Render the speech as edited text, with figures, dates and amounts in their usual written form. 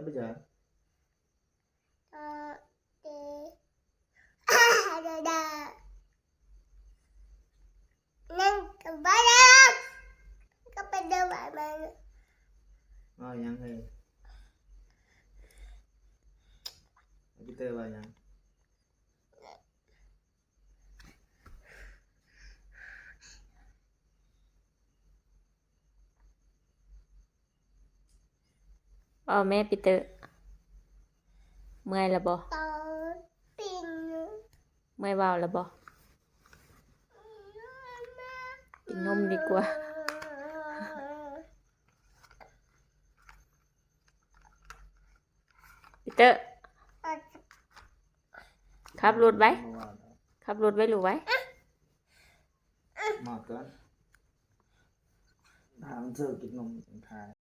bây giờ rồiยังเลยพี่เตอร์ว่ายังแม่ปีเตอร์เมื่อยแล้วบ่เมื่อยเบาแล้วบ่กินนมดีกว่าปีเตอร์ขับรถไว้ขับรถไว้หรือไว้หมดก่อนถามเธอกินนมทาย